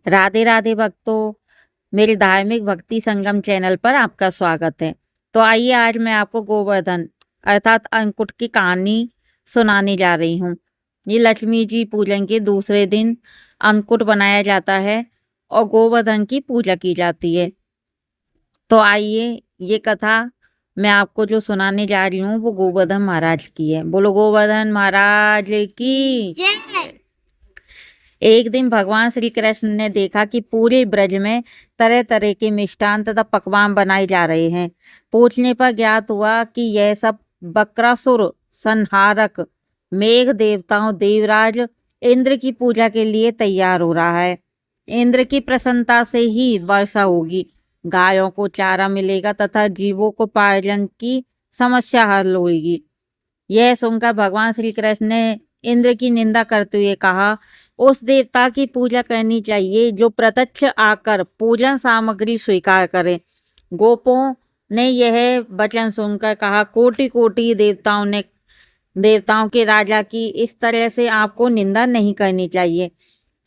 राधे राधे भक्तों, मेरे धार्मिक भक्ति संगम चैनल पर आपका स्वागत है। तो आइए आज मैं आपको गोवर्धन अर्थात अन्नकूट की कहानी सुनाने जा रही हूँ। ये लक्ष्मी जी पूजन के दूसरे दिन अन्नकूट बनाया जाता है और गोवर्धन की पूजा की जाती है। तो आइए ये कथा मैं आपको जो सुनाने जा रही हूँ वो गोवर्धन महाराज की है। बोलो गोवर्धन महाराज की जय। एक दिन भगवान श्री कृष्ण ने देखा कि पूरे ब्रज में तरह तरह के मिष्ठान तथा पकवान बनाए जा रहे हैं। पूछने पर ज्ञात हुआ कि यह सब बक्रासुर संहारक मेघ देवताओं देवराज इंद्र की पूजा के लिए तैयार हो रहा है। इंद्र की प्रसन्नता से ही वर्षा होगी, गायों को चारा मिलेगा तथा जीवों को पालन की समस्या हल होगी। यह सुनकर भगवान श्री कृष्ण ने इंद्र की निंदा करते हुए कहा, उस देवता की पूजा करनी चाहिए जो प्रत्यक्ष आकर पूजन सामग्री स्वीकार करे। गोपों ने यह वचन सुनकर कहा, कोटि कोटि देवताओं के राजा की इस तरह से आपको निंदा नहीं करनी चाहिए।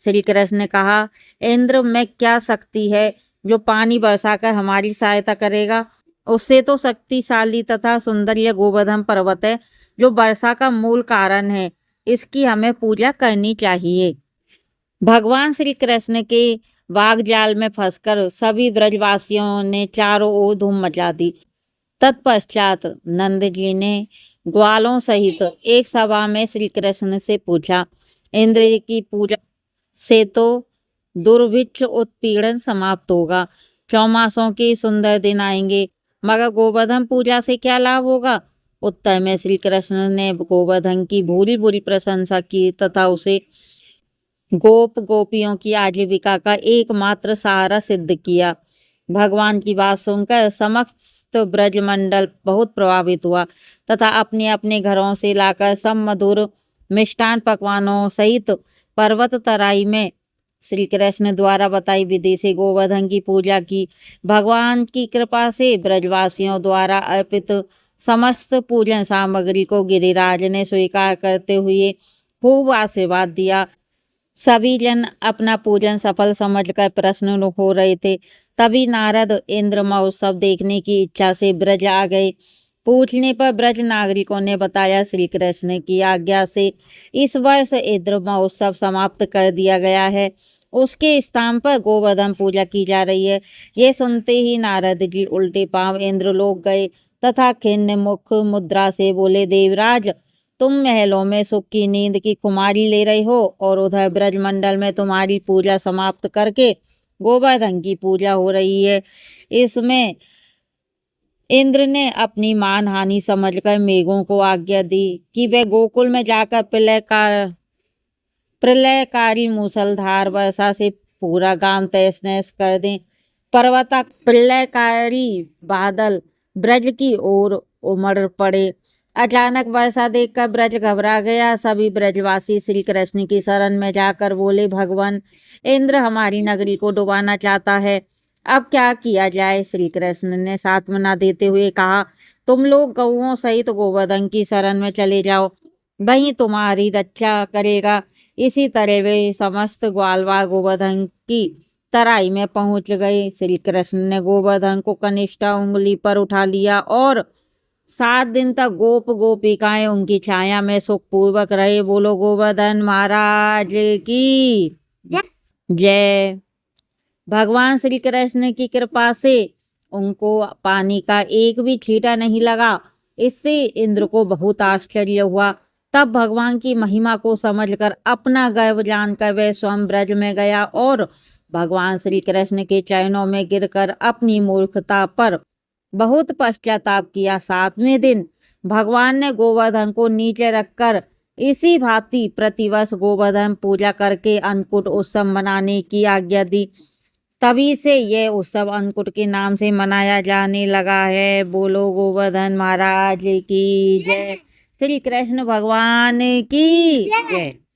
श्री कृष्ण ने कहा, इंद्र में क्या शक्ति है जो पानी बरसाकर हमारी सहायता करेगा। उससे तो शक्तिशाली तथा सुंदर यह गोवर्धन पर्वत है जो वर्षा का मूल कारण है। इसकी हमें पूजा करनी चाहिए। भगवान श्री कृष्ण के वागजाल में फंसकर सभी ब्रजवासियों ने चारों ओर धूम मचा दी। तत्पश्चात नंद जी ने ग्वालों सहित एक सभा में श्री कृष्ण से पूछा, इंद्र की पूजा से तो दुर्भिक्ष उत्पीड़न समाप्त होगा, चौमासों के सुंदर दिन आएंगे, मगर गोवर्धन पूजा से क्या लाभ होगा। उत्तर में श्री कृष्ण ने गोवर्धन की भूरी भूरी प्रशंसा की तथा उसे गोप गोपियों की आजीविका का एकमात्र सहारा सिद्ध किया। भगवान की बात सुनकर समस्त ब्रजमंडल बहुत प्रभावित हुआ तथा अपने अपने घरों से लाकर सब मधुर मिष्टान पकवानों सहित पर्वत तराई में श्री कृष्ण द्वारा बताई विधि से गोवर्धन की पूजा की। भगवान की कृपा से ब्रजवासियों द्वारा अर्पित समस्त पूजन सामग्री को गिरिराज ने स्वीकार करते हुए खूब आशीर्वाद दिया। सभी जन अपना पूजन सफल समझकर प्रसन्न हो रहे थे। तभी नारद इंद्र महोत्सव देखने की इच्छा से ब्रज आ गए। पूछने पर ब्रज नागरिकों ने बताया, श्री कृष्ण की आज्ञा से इस वर्ष इंद्र महोत्सव समाप्त कर दिया गया है। उसके स्थान पर गोवर्धन पूजा की जा रही है। ये सुनते ही नारद जी उल्टे पांव इंद्रलोक गए तथा खिन्न मुख मुद्रा से बोले, देवराज तुम महलों में सुख की नींद की खुमारी ले रहे हो और उधर ब्रजमंडल में तुम्हारी पूजा समाप्त करके गोवर्धन की पूजा हो रही है। इसमें इंद्र ने अपनी मान हानि समझकर मेघों को आज्ञा दी कि वे गोकुल में जाकर प्रलयकारी मूसलधार वर्षा से पूरा गांव तहस नहस कर दें। पर्वतक प्रलयकारी बादल ब्रज की ओर उमड़ पड़े। अचानक वर्षा देखकर ब्रज घबरा गया। सभी ब्रजवासी श्री कृष्ण की शरण में जाकर बोले, भगवान इंद्र हमारी नगरी को डुबाना चाहता है, अब क्या किया जाए। श्री कृष्ण ने सांत्वना देते हुए कहा, तुम लोग गौओं सहित गोवर्धन की शरण में चले जाओ, वहीं तुम्हारी रक्षा करेगा। इसी तरह वे समस्त ग्वालवाल गोवर्धन की तराई में पहुंच गए। श्री कृष्ण ने गोवर्धन को कनिष्ठा उंगली पर उठा लिया और 7 दिन तक गोप गोपिकाएं उनकी छाया में सुखपूर्वक रहे। बोलो गोवर्धन महाराज की जय। भगवान श्री कृष्ण की कृपा से उनको पानी का एक भी छींटा नहीं लगा। इससे इंद्र को बहुत आश्चर्य हुआ। तब भगवान की महिमा को समझकर अपना गर्व जानकर वह स्वयं ब्रज में गया और भगवान श्री कृष्ण के चरणों में गिरकर अपनी मूर्खता पर बहुत पश्चाताप किया। 7वें दिन भगवान ने गोवर्धन को नीचे रखकर इसी भांति प्रतिवर्ष गोवर्धन पूजा करके अन्नकूट उत्सव मनाने की आज्ञा दी। तभी से यह उत्सव अन्नकूट के नाम से मनाया जाने लगा है। बोलो गोवर्धन महाराज की जय। श्री कृष्ण भगवान की जय।